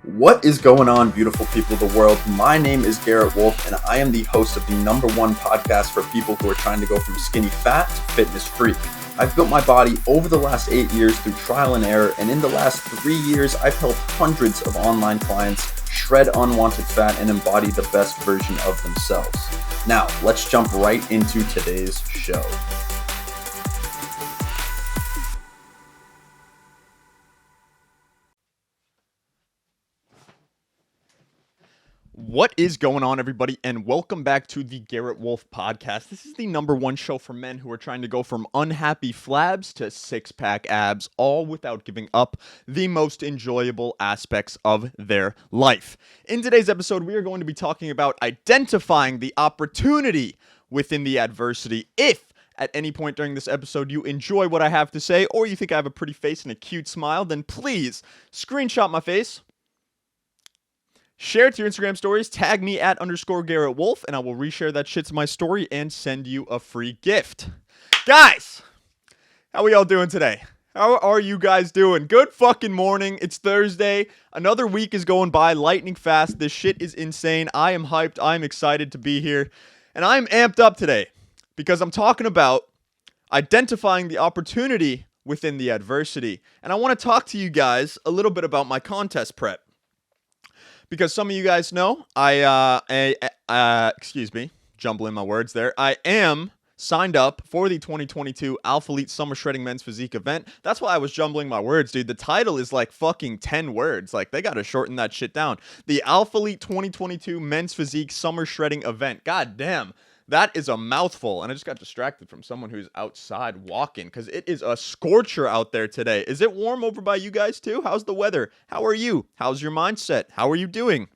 What is going on, beautiful people of the world? My name is Garrett Wolf, and I am the host of the #1 podcast for people who are trying to go from skinny fat to fitness freak. I've built my body over the last 8 years through trial and error, and in the last 3 years, I've helped hundreds of online clients shred unwanted fat and embody the best version of themselves. Now, let's jump right into today's show. What is going on, everybody, and welcome back to the Garrett Wolf podcast. This is the #1 show for men who are trying to go from unhappy flabs to six-pack abs, all without giving up the most enjoyable aspects of their life. In today's episode, we are going to be talking about identifying the opportunity within the adversity. If at any point during this episode you enjoy what I have to say, or you think I have a pretty face and a cute smile, then please screenshot my face, share it to your Instagram stories, tag me at _Garrett Wolf, and I will reshare that shit to my story and send you a free gift. Guys, how are y'all doing today? How are you guys doing? Good fucking morning. It's Thursday. Another week is going by lightning fast. This shit is insane. I am hyped. I am excited to be here. And I am amped up today because I'm talking about identifying the opportunity within the adversity. And I want to talk to you guys a little bit about my contest prep. Because some of you guys know, jumbling my words there. I am signed up for the 2022 Alpha Elite Summer Shredding Men's Physique event. That's why I was jumbling my words, dude. The title is like fucking 10 words. Like, they got to shorten that shit down. The Alpha Elite 2022 Men's Physique Summer Shredding event. God damn. That is a mouthful, and I just got distracted from someone who's outside walking because it is a scorcher out there today. Is it warm over by you guys too? How's the weather? How are you? How's your mindset? How are you doing?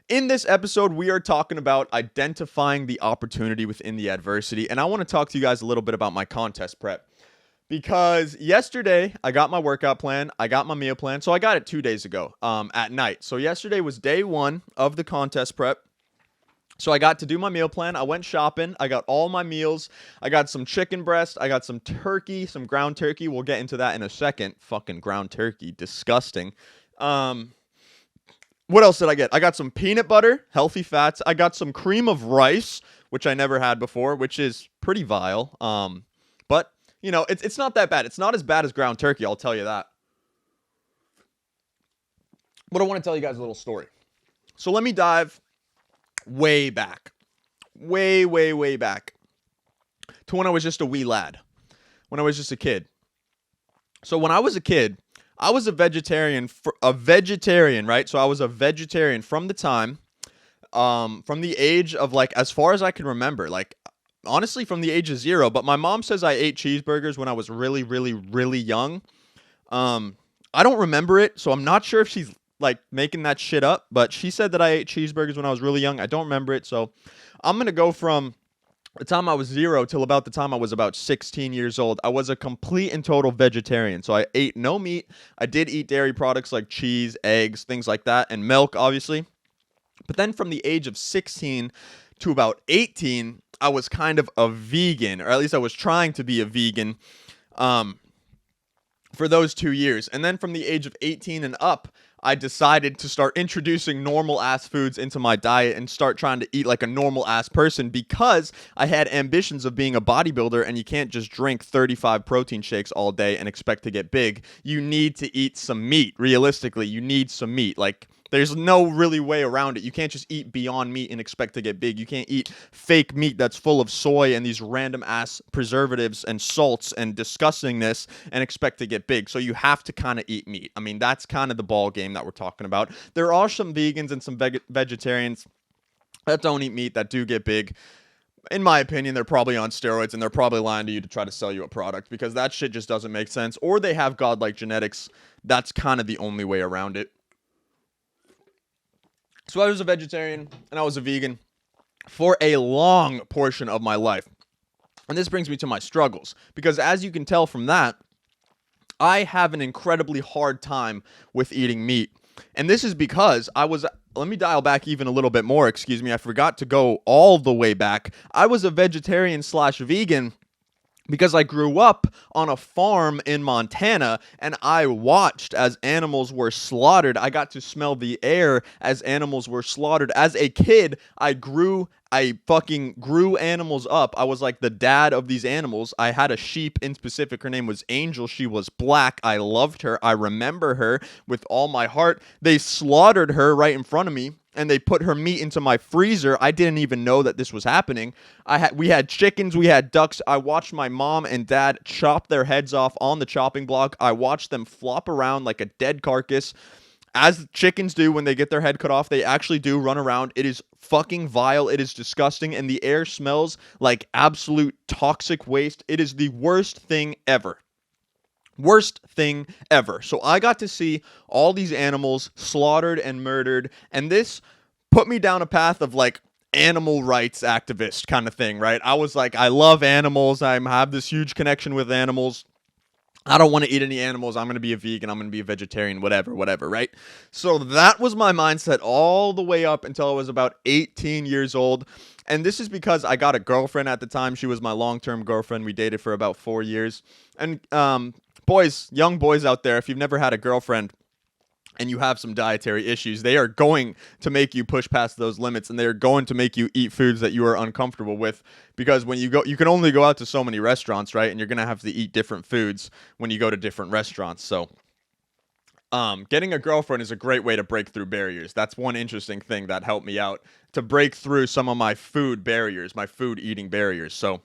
In this episode, we are talking about identifying the opportunity within the adversity, and I want to talk to you guys a little bit about my contest prep. Because yesterday, I got my workout plan, I got my meal plan, so I got it 2 days ago at night. So yesterday was day 1 of the contest prep. So I got to do my meal plan. I went shopping. I got all my meals. I got some chicken breast. I got some turkey, some ground turkey. We'll get into that in a second. Fucking ground turkey. Disgusting. What else did I get? I got some peanut butter, healthy fats. I got some cream of rice, which I never had before, which is pretty vile. But, you know, it's not that bad. It's not as bad as ground turkey, I'll tell you that. But I want to tell you guys a little story. So let me dive way back, way back to when I was just a wee lad, when I was just a kid. So when I was a kid, I was a vegetarian, right? So I was a vegetarian from the time, from the age of, like, as far as I can remember, like, honestly, from the age of 0. But my mom says I ate cheeseburgers when I was really young. I don't remember it, so I'm not sure if she's like making that shit up, but she said that I ate cheeseburgers when I was really young. I don't remember it, so I'm going to go from the time I was 0 till about the time I was about 16 years old. I was a complete and total vegetarian, so I ate no meat. I did eat dairy products like cheese, eggs, things like that, and milk, obviously. But then from the age of 16 to about 18, I was kind of a vegan, or at least I was trying to be a vegan for those 2 years. And then from the age of 18 and up, I decided to start introducing normal ass foods into my diet and start trying to eat like a normal ass person because I had ambitions of being a bodybuilder, and you can't just drink 35 protein shakes all day and expect to get big. You need to eat some meat. Realistically, you need some meat. Like, there's no really way around it. You can't just eat Beyond Meat and expect to get big. You can't eat fake meat that's full of soy and these random ass preservatives and salts and disgustingness and expect to get big. So you have to kind of eat meat. I mean, that's kind of the ball game that we're talking about. There are some vegans and some vegetarians that don't eat meat that do get big. In my opinion, they're probably on steroids, and they're probably lying to you to try to sell you a product because that shit just doesn't make sense. Or they have godlike genetics. That's kind of the only way around it. So I was a vegetarian and I was a vegan for a long portion of my life. And this brings me to my struggles, because as you can tell from that, I have an incredibly hard time with eating meat. And this is because let me dial back even a little bit more, excuse me. I forgot to go all the way back. I was a vegetarian / vegan because I grew up on a farm in Montana and I watched as animals were slaughtered. I got to smell the air as animals were slaughtered. As a kid, I fucking grew animals up. I was like the dad of these animals. I had a sheep in specific. Her name was Angel. She was black. I loved her. I remember her with all my heart. They slaughtered her right in front of me, and they put her meat into my freezer. I didn't even know that this was happening. We had chickens, we had ducks. I watched my mom and dad chop their heads off on the chopping block. I watched them flop around like a dead carcass. As chickens do when they get their head cut off, they actually do run around. It is fucking vile. It is disgusting, and the air smells like absolute toxic waste. It is the worst thing ever. Worst thing ever. So I got to see all these animals slaughtered and murdered, and this put me down a path of like animal rights activist kind of thing, right? I was like, I love animals. I have this huge connection with animals. I don't want to eat any animals. I'm going to be a vegan. I'm going to be a vegetarian, whatever, right? So that was my mindset all the way up until I was about 18 years old. And this is because I got a girlfriend at the time. She was my long-term girlfriend. We dated for about 4 years. And boys, young boys out there, if you've never had a girlfriend and you have some dietary issues, they are going to make you push past those limits, and they are going to make you eat foods that you are uncomfortable with, because when you can only go out to so many restaurants, right? And you're going to have to eat different foods when you go to different restaurants. So getting a girlfriend is a great way to break through barriers. That's one interesting thing that helped me out to break through some of my food barriers, my food eating barriers. So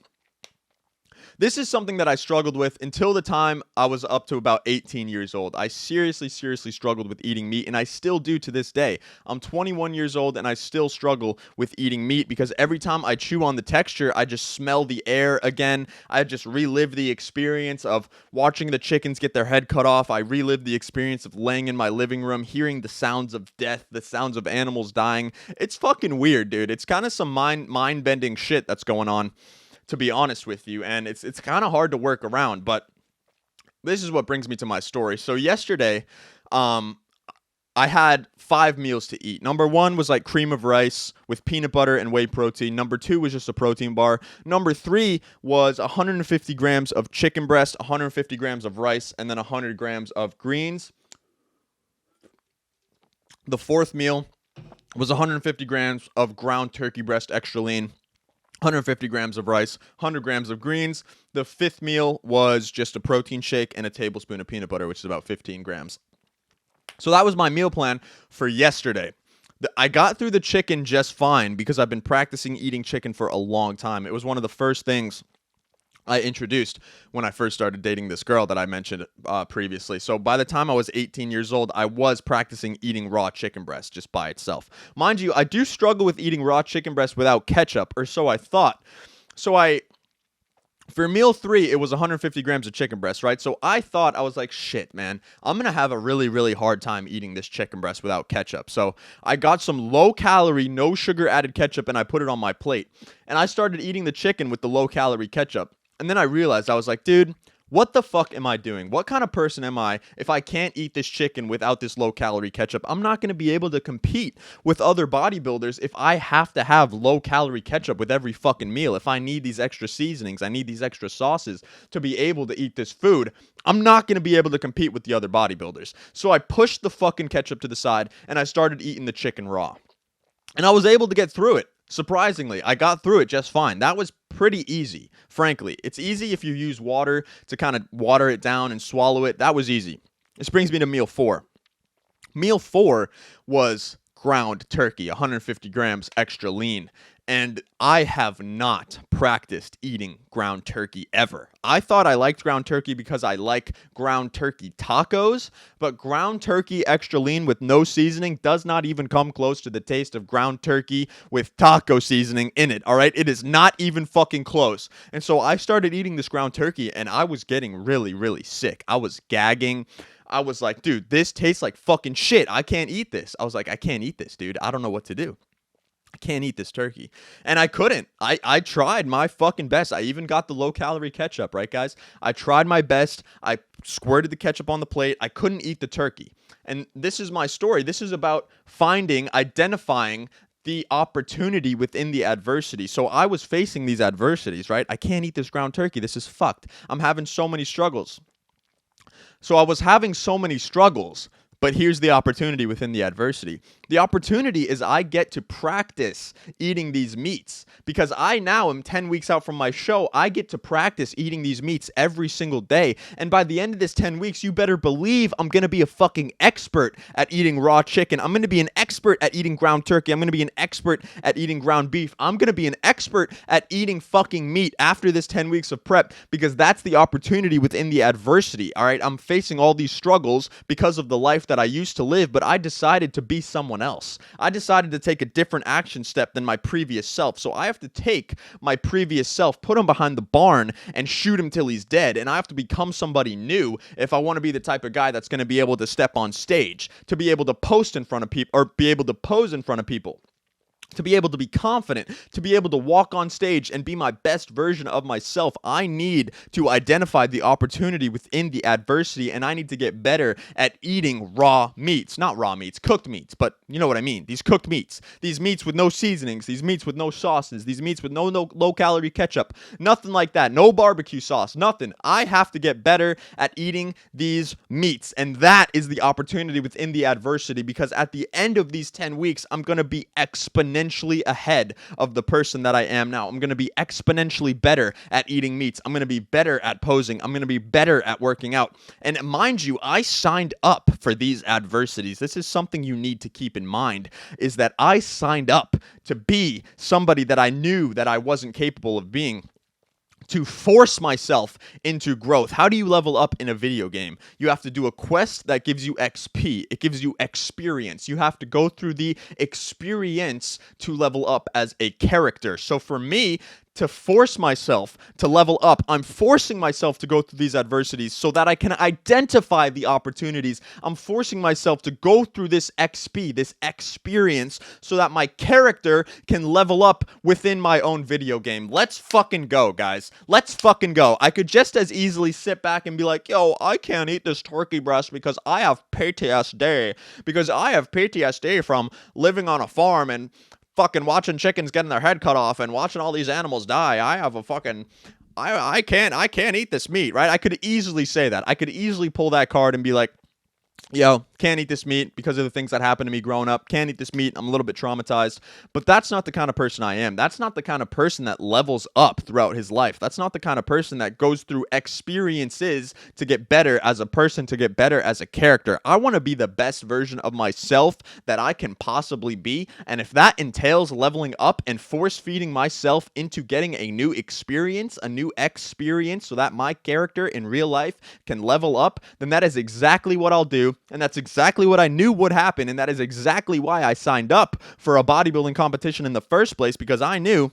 this is something that I struggled with until the time I was up to about 18 years old. I seriously struggled with eating meat, and I still do to this day. I'm 21 years old, and I still struggle with eating meat because every time I chew on the texture, I just smell the air again. I just relive the experience of watching the chickens get their head cut off. I relive the experience of laying in my living room, hearing the sounds of death, the sounds of animals dying. It's fucking weird, dude. It's kind of some mind-bending shit that's going on, to be honest with you, and it's kind of hard to work around, but this is what brings me to my story. So yesterday, I had 5 meals to eat. Number 1 was like cream of rice with peanut butter and whey protein. Number 2 was just a protein bar. Number 3 was 150 grams of chicken breast, 150 grams of rice, and then 100 grams of greens. The 4th meal was 150 grams of ground turkey breast extra lean, 150 grams of rice, 100 grams of greens. The 5th meal was just a protein shake and a tablespoon of peanut butter, which is about 15 grams. So that was my meal plan for yesterday. I got through the chicken just fine because I've been practicing eating chicken for a long time. It was one of the first things I introduced when I first started dating this girl that I mentioned previously. So by the time I was 18 years old, I was practicing eating raw chicken breast just by itself. Mind you, I do struggle with eating raw chicken breast without ketchup, or so I thought. For meal 3, it was 150 grams of chicken breast, right? So I thought, I was like, shit, man, I'm going to have a really hard time eating this chicken breast without ketchup. So I got some low-calorie, no sugar-added ketchup, and I put it on my plate. And I started eating the chicken with the low-calorie ketchup. And then I realized, I was like, dude, what the fuck am I doing? What kind of person am I if I can't eat this chicken without this low-calorie ketchup? I'm not going to be able to compete with other bodybuilders if I have to have low-calorie ketchup with every fucking meal. If I need these extra seasonings, I need these extra sauces to be able to eat this food, I'm not going to be able to compete with the other bodybuilders. So I pushed the fucking ketchup to the side, and I started eating the chicken raw. And I was able to get through it. Surprisingly, I got through it just fine. That was pretty easy, frankly. It's easy if you use water to kind of water it down and swallow it. That was easy. This brings me to meal 4. Meal 4 was ground turkey, 150 grams extra lean. And I have not practiced eating ground turkey ever. I thought I liked ground turkey because I like ground turkey tacos, but ground turkey extra lean with no seasoning does not even come close to the taste of ground turkey with taco seasoning in it, all right? It is not even fucking close. And so I started eating this ground turkey, and I was getting really sick. I was gagging. I was like, dude, this tastes like fucking shit. I can't eat this. I was like, I can't eat this, dude. I don't know what to do. I can't eat this turkey. And I couldn't. I tried my fucking best. I even got the low-calorie ketchup, right, guys? I tried my best. I squirted the ketchup on the plate. I couldn't eat the turkey. And this is my story. This is about identifying the opportunity within the adversity. So I was facing these adversities, right? I can't eat this ground turkey. This is fucked. I'm having so many struggles. So I was having so many struggles, but here's the opportunity within the adversity. The opportunity is I get to practice eating these meats because I now am 10 weeks out from my show. I get to practice eating these meats every single day. And by the end of this 10 weeks, you better believe I'm going to be a fucking expert at eating raw chicken. I'm going to be an expert at eating ground turkey. I'm going to be an expert at eating ground beef. I'm going to be an expert at eating fucking meat after this 10 weeks of prep because that's the opportunity within the adversity. All right. I'm facing all these struggles because of the life that I used to live, but I decided to be someone else. I decided to take a different action step than my previous self. So I have to take my previous self, put him behind the barn, and shoot him till he's dead. And I have to become somebody new if I want to be the type of guy that's going to be able to step on stage, to be able to post in front of people, or be able to pose in front of people, to be able to be confident, to be able to walk on stage and be my best version of myself. I need to identify the opportunity within the adversity, and I need to get better at eating raw meats. Not raw meats, cooked meats, but you know what I mean. These cooked meats. These meats with no seasonings. These meats with no sauces. These meats with no low-calorie ketchup. Nothing like that. No barbecue sauce. Nothing. I have to get better at eating these meats, and that is the opportunity within the adversity because at the end of these 10 weeks, I'm going to be exponentially ahead of the person that I am now. I'm going to be exponentially better at eating meats. I'm going to be better at posing. I'm going to be better at working out. And mind you, I signed up for these adversities. This is something you need to keep in mind, is that I signed up to be somebody that I knew that I wasn't capable of being, to force myself into growth. How do you level up in a video game? You have to do a quest that gives you XP. It gives you experience. You have to go through the experience to level up as a character. So for me, to force myself to level up, I'm forcing myself to go through these adversities so that I can identify the opportunities. I'm forcing myself to go through this XP, this experience, so that my character can level up within my own video game. Let's fucking go, guys. Let's fucking go. I could just as easily sit back and be like, yo, I can't eat this turkey breast because I have PTSD. Because I have PTSD from living on a farm and fucking watching chickens getting their head cut off and watching all these animals die. I have a fucking I can't eat this meat, right? I could easily say that. I could easily pull that card and be like, yo, can't eat this meat because of the things that happened to me growing up. Can't eat this meat. I'm a little bit traumatized. But that's not the kind of person I am. That's not the kind of person that levels up throughout his life. That's not the kind of person that goes through experiences to get better as a person, to get better as a character. I want to be the best version of myself that I can possibly be. And if that entails leveling up and force feeding myself into getting a new experience, so that my character in real life can level up, then that is exactly what I'll do. And that's exactly what I knew would happen. And that is exactly why I signed up for a bodybuilding competition in the first place, because I knew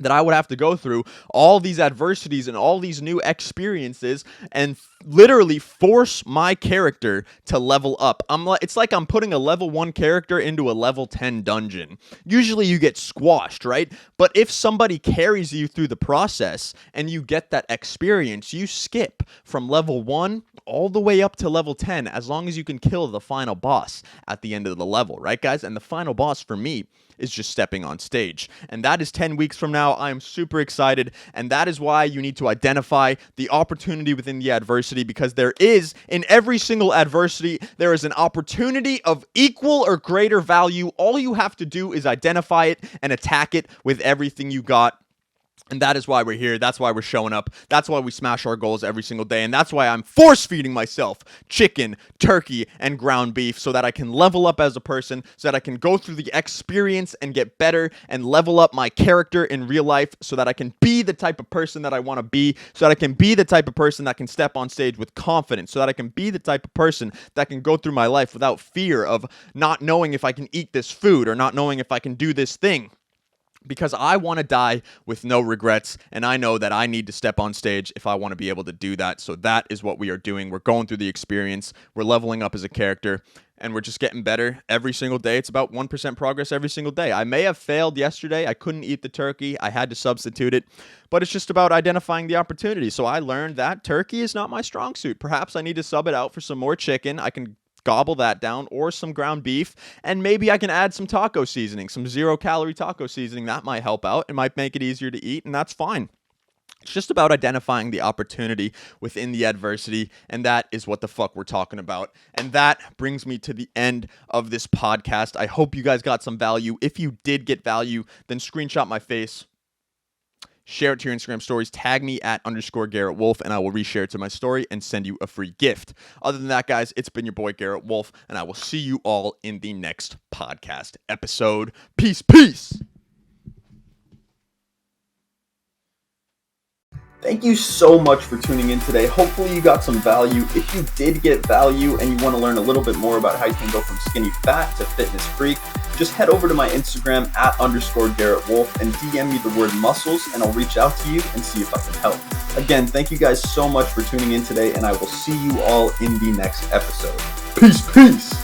that I would have to go through all these adversities and all these new experiences and literally force my character to level up. It's like I'm putting a level 1 character into a level 10 dungeon. Usually you get squashed, right? But if somebody carries you through the process and you get that experience, you skip from level 1 all the way up to level 10 as long as you can kill the final boss at the end of the level, right, guys? And the final boss for me is just stepping on stage. And that is 10 weeks from now. I am super excited. And that is why you need to identify the opportunity within the adversity, because there is, in every single adversity, there is an opportunity of equal or greater value. All you have to do is identify it and attack it with everything you got. And that is why we're here. That's why we're showing up. That's why we smash our goals every single day. And that's why I'm force feeding myself chicken, turkey, and ground beef so that I can level up as a person, so that I can go through the experience and get better and level up my character in real life, so that I can be the type of person that I want to be, so that I can be the type of person that can step on stage with confidence, so that I can be the type of person that can go through my life without fear of not knowing if I can eat this food or not knowing if I can do this thing. Because I want to die with no regrets, and I know that I need to step on stage if I want to be able to do that. So that is what we are doing. We're going through the experience. We're leveling up as a character, and we're just getting better every single day. It's about 1% progress every single day. I may have failed yesterday. I couldn't eat the turkey. I had to substitute it. But it's just about identifying the opportunity. So I learned that turkey is not my strong suit. Perhaps I need to sub it out for some more chicken. I can gobble that down, or some ground beef, and maybe I can add some taco seasoning, some 0-calorie taco seasoning. That might help out. It might make it easier to eat, and that's fine. It's just about identifying the opportunity within the adversity, and that is what the fuck we're talking about. And that brings me to the end of this podcast. I hope you guys got some value. If you did get value, then screenshot my face, share it to your Instagram stories, tag me at _Garrett Wolf, and I will reshare it to my story and send you a free gift. Other than that, guys, it's been your boy Garrett Wolf, and I will see you all in the next podcast episode. Peace, peace. Thank you so much for tuning in today. Hopefully you got some value. If you did get value and you want to learn a little bit more about how you can go from skinny fat to fitness freak, just head over to my Instagram at _Garrett Wolf and DM me the word muscles, and I'll reach out to you and see if I can help. Again, thank you guys so much for tuning in today, and I will see you all in the next episode. Peace, peace.